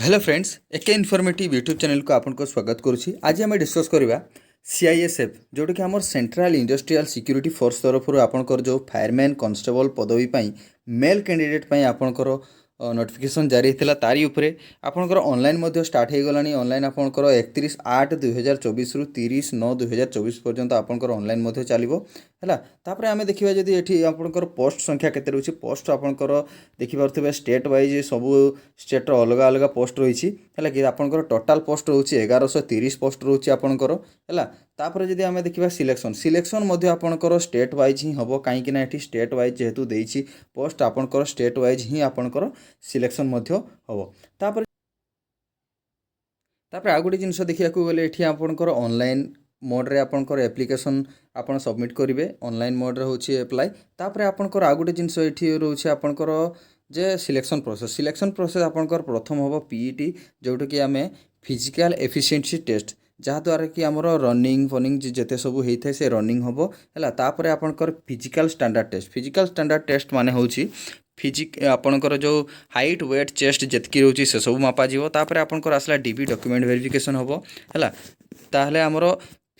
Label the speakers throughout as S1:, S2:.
S1: Hello friends एक informative YouTube channel को आपको स्वागत करुच्ची। आज आम डिस्कस करवा सीआईएसएफ जोटा कि आम सेंट्रल इंडस्ट्रियल सिक्यूरिटी फोर्स तरफ आपंकर जो फायरमैन कॉन्स्टेबल पदवी मेल कैंडिडेट आपंकर नोटिफिकेशन जारी होता तारी उपरे आपंकर ऑनलाइन स्टार्ट हो गलानी। ऑनलाइन आपंकर 31/8/2024 रु 30/9/2024 पर्यंत आपंकर ऑनलाइन चलो है। तापर आम देखा जदि ये आपंकर पोस्ट संख्या केते रही पोस्ट आपंकर देखिपे स्टेट वाइज सबू स्टेट अलग अलग पोस्ट रही है कि आपंकर टोटाल पोस्ट रोचे 1130 पोस्ट रोचे आपंकर है। तापर जदि आम देखा सिलेक्शन आपंकर स्टेट वाइज ही हम कहीं ये स्टेट वाइज जेहेतु देती पोस्ट आपंकर स्टेट वाइज ही आपंकर सिलेक्शन हम। तापर आ गोटे जिनस देखा गले ये आपंकर ऑनलाइन मोड्रे आपंकर एप्लिकेशन आपन सबमिट करेंगे। ऑनलाइन मोड्रे हूँ एप्लाय। तापर आपंकर आ गोटे जिनस ये रोचे आपंकर जे सिलेक्शन प्रोसेस आपंकर प्रथम हम पीईटी जोटा कि आम फिजिकल एफिशिएंसी टेस्ट जहाँद्वारा कि आमर रनिंग फनिंग जिते सब होता है से रनिंग हम है। तापर आपंकर फिजिकल स्टैंडर्ड टेस्ट माने होची आपंकर जो हाइट वेट चेस्ट जितकी रोचे से सब मापा जीवो। तापर आपंकर आसला डीबी डॉक्यूमेंट वेरिफिकेशन हम है। ताहले आमर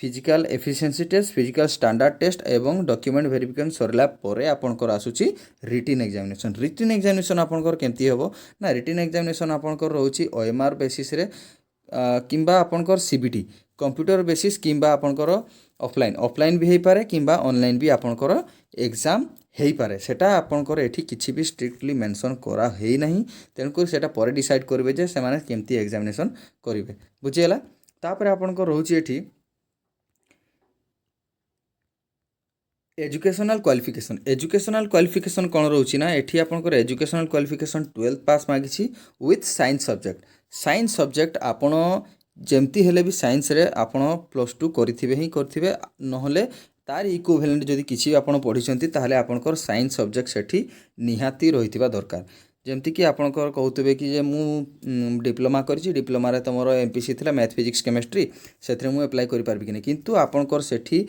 S1: physical efficiency test physical standard test एवं डॉक्यूमेंट वेरिफिकेशन सरला परे आपंकर आसुची रिटन एग्जामिनेशन आपंकर केमती हम ना रिटन एग्जामिनेशन आपंकर रोची ओएमआर बेसिस रे किंबा आपंकर सीबीटी कंप्यूटर बेसिस किंबा आपंकर ऑफलाइन भी हो पारे किंबा ऑनलाइन भी आपंकर एग्जाम हो पारे। सेटा आपंकर एठी किछि भी स्ट्रिक्टली मेंशन करा हेई नहीं। तेणुक सेटा परे डिसाइड करेंगे जे से माने केमती एग्जामिनेशन करेंगे बुझीगला। तापर आपंकर रोची एठी एजुकेशनल क्वालिफिकेशन कौन रोची ना एठी आपंकर एजुकेशनल क्वालिफिकेशन 12th पास मागिछि विथ साइंस सब्जेक्ट आपण जमती हेले भी साइंस रे आपण +2 करिथिबे ही करथिबे नहले तार इक्विवेलेंट जदि किछि आपण पढिछंती ताहले आपणकर साइंस सब्जेक्ट सेठी निहाती रहिथिबा दरकार। जमती कि आपणकर कहउतबे कि जे मु डिप्लोमा करिछि डिप्लोमा रे तमरो एमपीसी थिला मैथ फिजिक्स केमिस्ट्री सेथरे मु अप्लाई करि पारबि कि नै किंतु आपणकर सेठी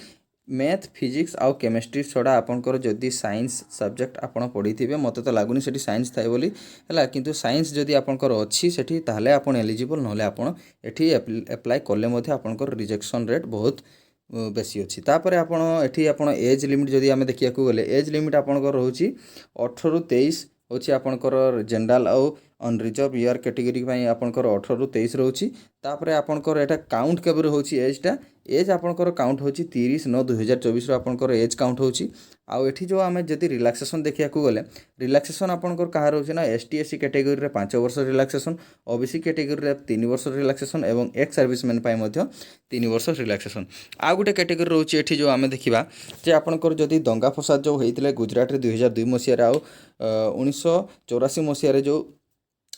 S1: मैथ फिजिक्स आउ केमिस्ट्री छड़ा आपंकर जदि साइंस सब्जेक्ट आपन पढ़ी मत तो लगुनि से साइंस थाए बोली है किंतु साइंस जदि आपंकर अच्छी सेठी ताहले आपन एलिजिबल नहले आपन एठी अप्लाई कले मध्ये आपंकर रिजेक्शन रेट बहुत बेसी अच्छी। तापर आपन एठी आपन एज लिमिट जदि आमे देखिया को गले एज लिमिट आपंकर रहउची 18 रु 23 होची आपंकर जनरल आउ अनरिजर्व ईयर कैटेगरी आपंकर 18 रु 23 रोची। तापर आपंकर एटा काउंट केबे होची एज आपंकर काउंट होची 30/9/2024 आपंकर एज काउंट होची। आउ एठी जो आमे जदि रिलैक्सेशन देखिया को गले रिलैक्सेशन आपंकर कहा रोची ना एसटी एससी कैटेगरी रे 5 वर्ष रिलैक्सेशन ओबीसी कैटेगरी रे 3 वर्ष रिलैक्सेशन एवं एक्स सर्विसमैन पाई मध्य 3 वर्ष रिलैक्सेशन। आ गुटे कैटेगरी रोची एठी जो आमे देखिबा जे आपंकर जदि दंगा फसाद जो होइतिले गुजरात रे 2002 मसिया रे आउ 1984 मसिया रे जो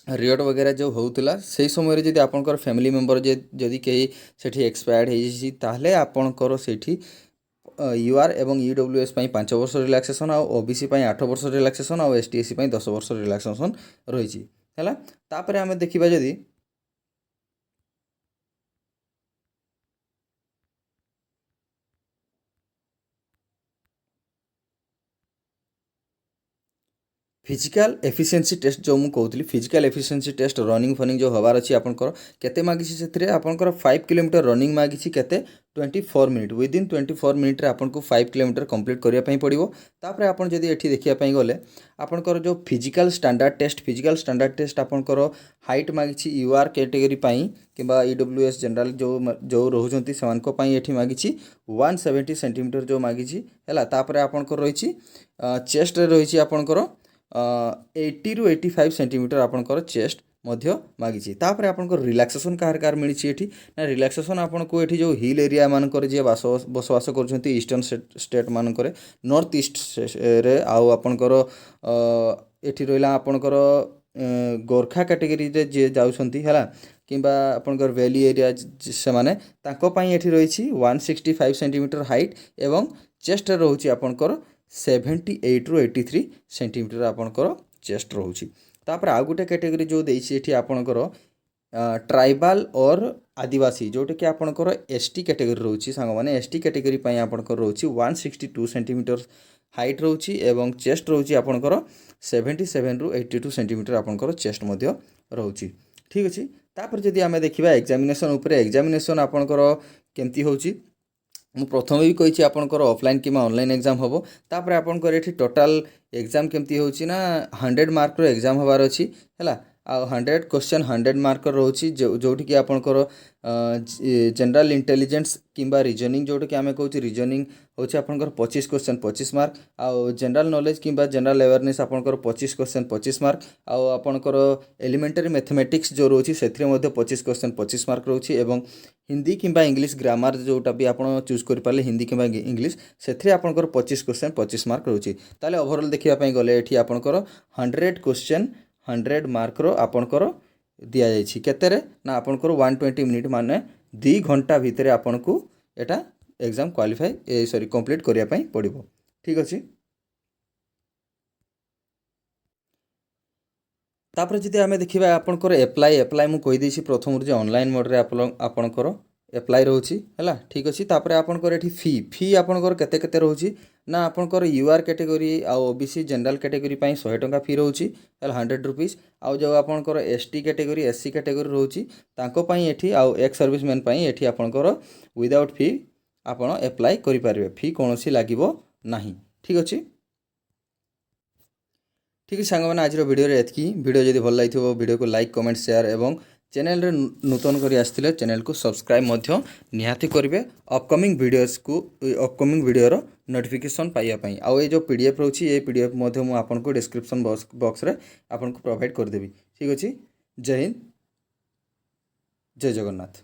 S1: रियट वगैरह जो होता से समय जदि आपंकर फैमिली मेंबर जदि कहीं सेठी एक्सपायर्ड होइछि ताहले आपंकर सेठी यूआर एवं ईडब्ल्यूएस 5 वर्ष रिलैक्सेशन आउ ओबीसी 8 वर्ष रिलैक्सेशन आउ एसटीएससी 10 वर्ष रिलैक्सेशन रही है। तापर आमे देखिबा जदि फिजिकल एफिशिएंसी टेस्ट जो मुझे कहती फिजिकल एफिशिएंसी टेस्ट रनिंग फनिंग जो हबार अच्छी आपंकर केते मागिछि सेथिरे आपंकर 5 किलोमीटर रनिंग मागिछि केते 24 मिनिट विदिन 24 मिनिट रे आपनको 5 किलोमीटर कंप्लीट करिया पई पड़िबो। तापर आपन जदि एठी देखिया पई गले आपंकर जो फिजिकल स्टैंडर्ड टेस्ट आपंकर हाइट मागिछि यूआर कैटेगरी पई किबा ईडब्ल्यूएस जनरल जो रहउछंती सेमानको पई एठी मागिछि 170 सेंटीमीटर जो मागिछि हैला। तापर आपंकर रहिछि चेस्ट रे रहिछि आपंकर 80 रु 85 सेंटीमीटर आपंकर चेस्ट मध्य मागिछि। तापर आपंकर रिलैक्सेशन कार मिली एठी ना रिलैक्सेशन आपनको एठी जो हिल एरिया मानकर जे बसवास करछंती ईस्टर्न स्टेट मानकर नॉर्थ ईस्ट रे आउ आपंकर एठी रहिला आपंकर गोरखा कैटेगरी रे जे जाउछंती हैला किंबा आपंकर वैली एरिया से माने ताको पई एठी रहिछि 165 सेंटीमीटर हाइट एवं चेस्ट रहउछि आपंकर 78 रु 83 सेंटीमीटर आपंकर चेस्ट रोची। तापर आ गोटे कैटेगरी जो देछि एठी आपंकर ट्राइबल और आदिवासी जोटा कि आपंकर एसटी कैटेगरी रोची सांग माने एसटी कैटेगरी पई आपंकर रोची 162 सेंटीमीटर हाइट रोची एवं चेस्ट रोची आपंकर 77 रु 82 सेंटीमीटर आपंकर चेस्ट मध्य रोची ठीक अच्छे तापर जदि आम देखा एग्जामिनेशन उपरे एग्जामिनेशन आपणकर केमती होची मु प्रथम भी कही आपंकर ऑफलाइन कि ऑनलाइन एग्जाम हम तापर आपंकर ये टोटाल एग्जाम केमती होची ना 100 मार्क रो एग्जाम हबार अच्छी है आ 100 क्वेश्चन 100 मार्क रोची जोटी कि आपंकर जनरल इंटेलिजेंस किंबा रिजनिंग जोटा कि आम कहूँ रिजनिंग होची आपंकर 25 क्वेश्चन 25 मार्क आउ जनरल नॉलेज किंबा जनरल अवेयरनेस आपंकर 25 क्वेश्चन 25 मार्क आउ आपंकर एलिमेंटरी मैथमेटिक्स जो रोची सेथिरे मध्ये 25 क्वेश्चन 25 मार्क रोची एवं हिंदी किंबा इंग्लिश ग्रामर जोटा भी आप चूज कर पारे हिंदी किंबा इंग्लिश से आपंकर 25 क्वेश्चन 25 मार्क रोची ताले ओवरऑल देखापी गले ये आपंकर 100 क्वेश्चन 100 मार्क रो आपंकर दि जाइए केतेरे ना आपंकर 120 मिनिट माने 2 घंटा भितर आपन को एटा एग्जाम क्वालिफाई सॉरी कंप्लीट करने पड़ो ठीक अच्छे तापर जदि आम देखा आपंकर एप्लाई एप्लाई मुझे कहीदे प्रथम जो ऑनलाइन मोड्रे आपंकर एप्लाई रोची है ठीक अच्छे तापर आपंकर ये फी फी आपंकर केते केते रोची ना आपंकर यूआर कैटेगरी आउ ओबीसी जनरल कैटेगरी 100 टंका फी रोची 100 रुपीज आउ जो आपंकर एसटी कैटेगरी एससी कैटेगरी रोची तांको पई एठी आउ एक्स सर्विसमैन पई एठी आपंकर विदाउट फी आपण एप्लाई करि पारिबे फी कोनोसी लागिबो नाही ठीक अच्छे ठीक है सांग मैंने आज वीडियो एतकी वीडियो जब भल लगी वीडियो को लाइक कमेंट शेयर एवं चैनल रे नूतन करी आसथिले चैनल को सब्सक्राइब मध्य निहाती करेंगे अपकमिंग वीडियोस को अपकमिंग वीडियो नोटिफिकेशन पाइबापी आउ ये जो पीडीएफ रोची ये पीडीएफ मध्य मुझे आपको डिस्क्रिप्शन बॉक्स रे आपको प्रोवाइड करदेवी ठीक अच्छे जय हिंद जय जगन्नाथ।